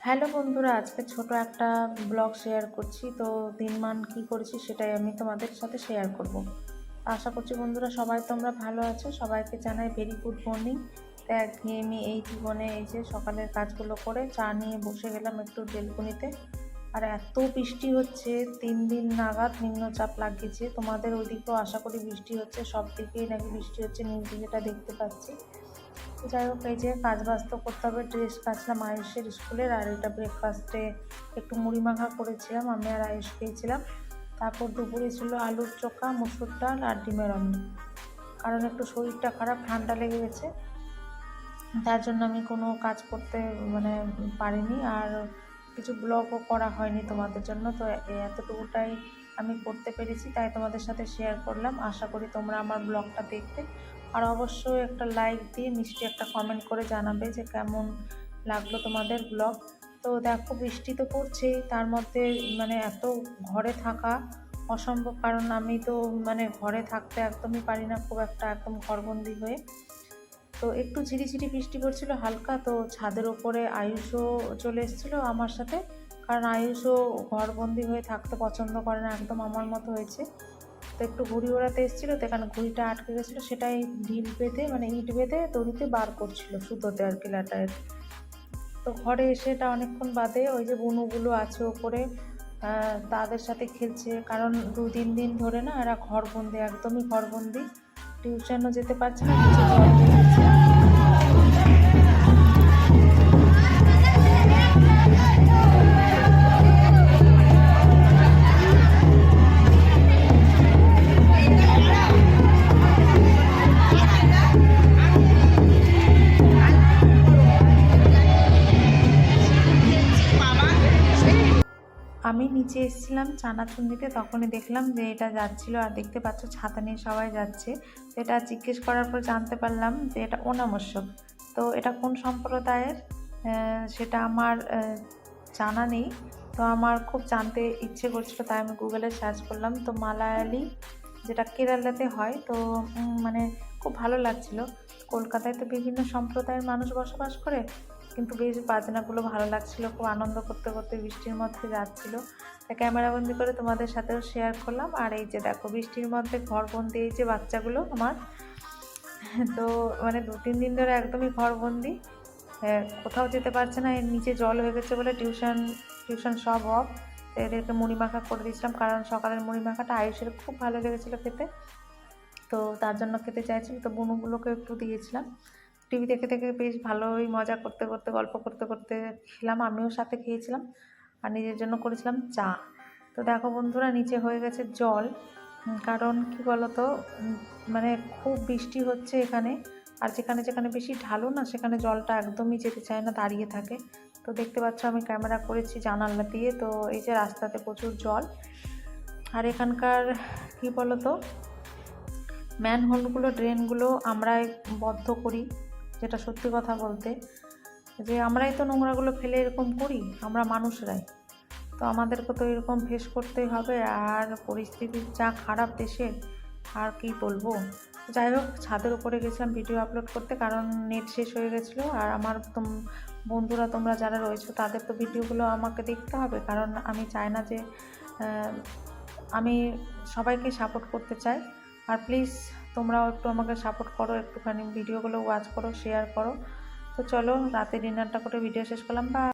Hello বন্ধুরা, আজকে ছোট একটা ব্লগ শেয়ার করছি। তো দিনমান কি করেছি সেটাই আমি তোমাদের সাথে শেয়ার করব। আশা করছি বন্ধুরা সবাই তোমরা ভালো আছো। সবাইকে জানাই ভেরি গুড মর্নিং। তো একঘেয়েমি এই জীবনে এই যে সকালের কাজগুলো করে চা নিয়ে বসে গেলাম একটু বেলকনিতে। আর এত বৃষ্টি হচ্ছে, 3 দিন নাগাদ নিম্নচাপ লাগিয়েছে। তোমাদের ওইদিকেও আশা করি বৃষ্টি হচ্ছে, সব দিকেই নাকি বৃষ্টি হচ্ছে, নিউজে যেটা দেখতে পাচ্ছি। তো যাই হোক, এই যে কাজ বাজ তো করতে হবে। ড্রেস কাচলাম আয়ুষের স্কুলের, আর এটা ব্রেকফাস্টে একটু মুড়ি মাখা করেছিলাম, আমি আর আয়ুষ খেয়েছিলাম। তারপর দুপুরে ছিল আলুর চোখা, মুসুর ডাল আর ডিমের অমলেট। কারণ একটু শরীরটা খারাপ, ঠান্ডা লেগে গেছে, তার জন্য আমি কোনো কাজ করতে মানে পারিনি, আর কিছু ব্লগও করা হয়নি তোমাদের জন্য। তো এতটুকুটাই আমি করতে পেরেছি, তাই তোমাদের সাথে শেয়ার করলাম। আশা করি তোমরা আমার ব্লগটা দেখবে, আর অবশ্যই একটা লাইক দিয়ে মিষ্টি একটা কমেন্ট করে জানাবে যে কেমন লাগলো তোমাদের ব্লগ। তো দেখো, বৃষ্টি তো পড়ছেই, তার মধ্যে মানে এত ঘরে থাকা অসম্ভব, কারণ আমি তো মানে ঘরে থাকতে একদমই পারি না, খুব একটা একদম ঘরবন্দি হয়ে। তো একটু ঝিরিঝিরি বৃষ্টি পড়ছিল হালকা, তো ছাদের ওপরে আয়ুষও চলে এসেছিলো আমার সাথে, কারণ আয়ুষও ঘরবন্দি হয়ে থাকতে পছন্দ করে না, একদম আমার মতো হয়েছে। তো একটু ঘুড়ি ওড়াতে এসেছিলো, তো এখানে ঘুড়িটা আটকে গেছিলো, সেটাই ঢিল বেঁধে মানে ইট বেঁধে দড়িতে বার করছিল সুতোতে আর কি, ল্যাটায়। তো ঘরে এসে এটা অনেকক্ষণ বাদে ওই যে বুনুগুলো আছে ওপরে, তাদের সাথে খেলছে, কারণ 2-3 দিন ধরে না এরা ঘরবন্দি, একদমই ঘরবন্দি, টিউশনও যেতে পারছে না, নিচে জল হয়ে গেছে। আমি নিচে এসেছিলাম চানাচুর নিতে, তখনই দেখলাম যে এটা যাচ্ছিল, আর দেখতে পাচ্ছ ছাতা নিয়ে সবাই যাচ্ছে। তো এটা জিজ্ঞেস করার পর জানতে পারলাম যে এটা ওনামস্যক। তো এটা কোন সম্প্রদায়ের সেটা আমার জানা নেই। তো আমার খুব জানতে ইচ্ছে করছিল, তাই আমি গুগলে সার্চ করলাম। তো মালায়ালি, যেটা কেরালাতে হয়। তো মানে খুব ভালো লাগছিল। কলকাতায় তো বিভিন্ন সম্প্রদায়ের মানুষ বসবাস করে, কিন্তু বেশ বাজনাগুলো ভালো লাগছিল, খুব আনন্দ করতে করতে বৃষ্টির মধ্যে যাচ্ছিল। তা ক্যামেরাবন্দি করে তোমাদের সাথেও শেয়ার করলাম। আর এই যে দেখো, বৃষ্টির মধ্যে ঘরবন্দি এই যে বাচ্চাগুলো আমার, তো মানে 2-3 দিন ধরে একদমই ঘরবন্দি, কোথাও যেতে পারছে না। এর নিচে জল হয়ে গেছে বলে টিউশন সব অফ। তো এদেরকে মুড়ি মাখা করে দিয়েছিলাম, কারণ সকালের মুড়ি মাখাটা আয়ুষের খুব ভালো লেগেছিলো খেতে, তো তার জন্য খেতে চাইছিল। তো বুনুগুলোকে একটু দিয়েছিলাম। টিভি দেখে দেখে বেশ ভালোই মজা করতে করতে, গল্প করতে করতে খেলাম, আমিও সাথে খেয়েছিলাম। আর নিজের জন্য করেছিলাম চা। তো দেখো বন্ধুরা, নিচে হয়ে গেছে জল, কারণ কি বলতো, মানে খুব বৃষ্টি হচ্ছে এখানে, আর যেখানে যেখানে বেশি ঢালো না, সেখানে জলটা একদমই যেতে চায় না, দাঁড়িয়ে থাকে। তো দেখতে পাচ্ছ আমি ক্যামেরা করেছি জানালা দিয়ে, তো এই যে রাস্তাতে প্রচুর জল। আর এখানকার কি বলতো, ম্যানহোলগুলো, ড্রেনগুলো আমরাই বদ্ধ করি, যেটা সত্যি কথা বলতে, যে আমরাই তো নোংরাগুলো ফেলে এরকম করি, আমরা মানুষরাই। তো আমাদেরকে তো এরকম ফেস করতেই হবে, আর পরিস্থিতি যা খারাপ দেশের, আর কি বলবো। যাই হোক, ছাদের উপরে গেছিলাম ভিডিও আপলোড করতে, কারণ নেট শেষ হয়ে গেছিলো। আর আমার বন্ধুরা তোমরা যারা রয়েছো, তাদের তো ভিডিওগুলো আমাকে দেখতে হবে, কারণ আমি চাই না যে আমি সবাইকে সাপোর্ট করতে চাই। আর প্লিজ তোমরাও একটু আমাকে সাপোর্ট করো, একটুখানি ভিডিওগুলো ওয়াচ করো, শেয়ার করো। তো চলো, রাতে ডিনারটা করে ভিডিও শেষ করলাম। বা